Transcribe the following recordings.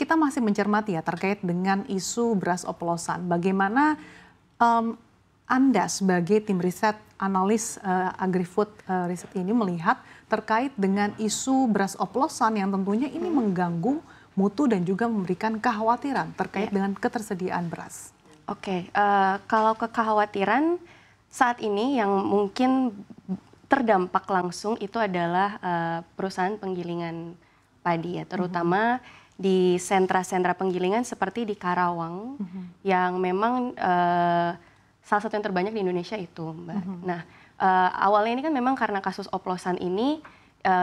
kita masih mencermati ya terkait dengan isu beras oplosan. Bagaimana Anda sebagai tim riset analis AgriFood Riset ini melihat terkait dengan isu beras oplosan yang tentunya ini mengganggu mutu dan juga memberikan kekhawatiran terkait dengan ketersediaan beras? Oke, kalau kekhawatiran saat ini yang mungkin terdampak langsung itu adalah perusahaan penggilingan padi ya, terutama di sentra-sentra penggilingan seperti di Karawang yang memang salah satu yang terbanyak di Indonesia itu, Mbak. Nah, awalnya ini kan memang karena kasus oplosan ini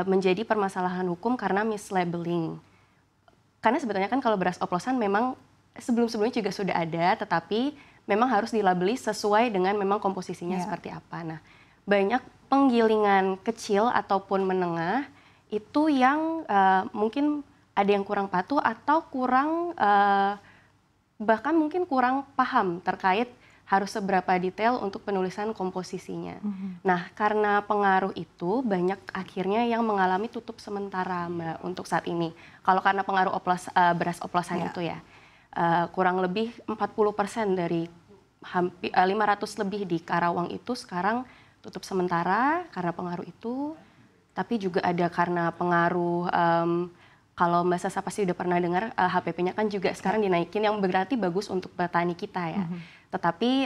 menjadi permasalahan hukum karena mislabeling. Karena sebetulnya kan kalau beras oplosan memang sebelum-sebelumnya juga sudah ada, tetapi memang harus dilabeli sesuai dengan memang komposisinya seperti apa. Nah, banyak penggilingan kecil ataupun menengah itu yang mungkin ada yang kurang patuh atau kurang bahkan mungkin kurang paham terkait harus seberapa detail untuk penulisan komposisinya. Nah, karena pengaruh itu banyak akhirnya yang mengalami tutup sementara, Mbak, untuk saat ini. Kalau karena pengaruh beras oplosan itu ya, kurang lebih 40% dari hampir 500 lebih di Karawang itu sekarang tutup sementara karena pengaruh itu. Tapi juga ada karena pengaruh, kalau Mbak Sasa pasti udah pernah dengar, HPP-nya kan juga sekarang dinaikin, yang berarti bagus untuk petani kita ya. Tetapi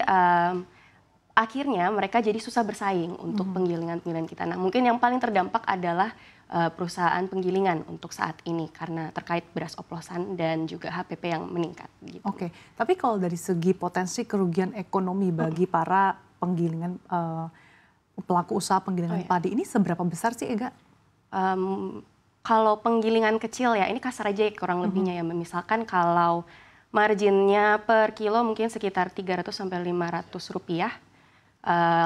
akhirnya mereka jadi susah bersaing untuk penggilingan-penggilingan kita. Nah, mungkin yang paling terdampak adalah perusahaan penggilingan untuk saat ini karena terkait beras oplosan dan juga HPP yang meningkat. Gitu. Oke, tapi kalau dari segi potensi kerugian ekonomi bagi para penggilingan pelaku usaha penggilingan padi ini seberapa besar sih, Ega? Kalau penggilingan kecil ya, ini kasar aja ya kurang lebihnya ya. Misalkan kalau marginnya per kilo mungkin sekitar 300 sampai 500 rupiah.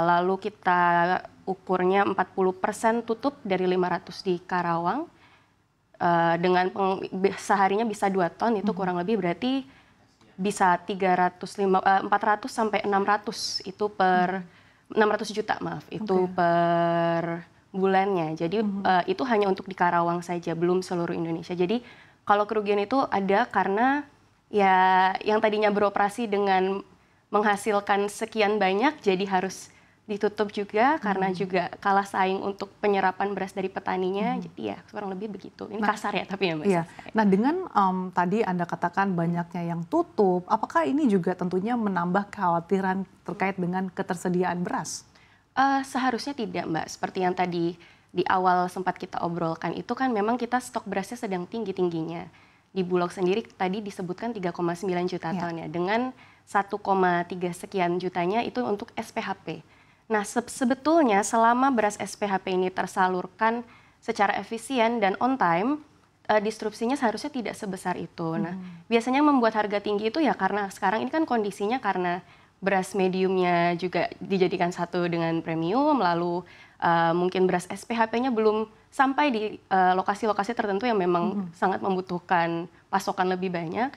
Lalu kita ukurnya 40% tutup dari 500 di Karawang. Dengan seharinya bisa 2 ton, itu kurang lebih berarti bisa 400 sampai 600 itu per 600 juta maaf, itu per bulannya. Jadi itu hanya untuk di Karawang saja, belum seluruh Indonesia. Jadi kalau kerugian itu ada karena ya yang tadinya beroperasi dengan menghasilkan sekian banyak jadi harus ditutup juga karena juga kalah saing untuk penyerapan beras dari petaninya. Jadi ya kurang lebih begitu. Ini kasar ya tapi ya Mbak. Iya. Nah dengan tadi Anda katakan banyaknya yang tutup, apakah ini juga tentunya menambah kekhawatiran terkait dengan ketersediaan beras? Seharusnya tidak, Mbak. Seperti yang tadi di awal sempat kita obrolkan itu kan memang kita stok berasnya sedang tinggi-tingginya. Di Bulog sendiri tadi disebutkan 3,9 juta ton ya, dengan 1,3 sekian jutanya itu untuk SPHP. Nah, sebetulnya selama beras SPHP ini tersalurkan secara efisien dan on time, disrupsinya seharusnya tidak sebesar itu. Nah, biasanya membuat harga tinggi itu ya karena sekarang ini kan kondisinya karena beras mediumnya juga dijadikan satu dengan premium, lalu mungkin beras SPHP-nya belum sampai di lokasi-lokasi tertentu yang memang sangat membutuhkan pasokan lebih banyak.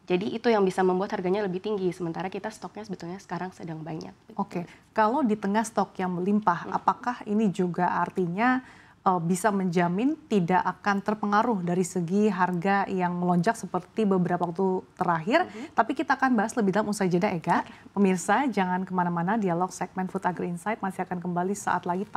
Jadi itu yang bisa membuat harganya lebih tinggi, sementara kita stoknya sebetulnya sekarang sedang banyak. Oke, kalau di tengah stok yang melimpah, apakah ini juga artinya bisa menjamin tidak akan terpengaruh dari segi harga yang melonjak seperti beberapa waktu terakhir. Tapi kita akan bahas lebih dalam usai jeda, Ega. Pemirsa, jangan kemana-mana, dialog segmen Food Agri Insight masih akan kembali saat lagi.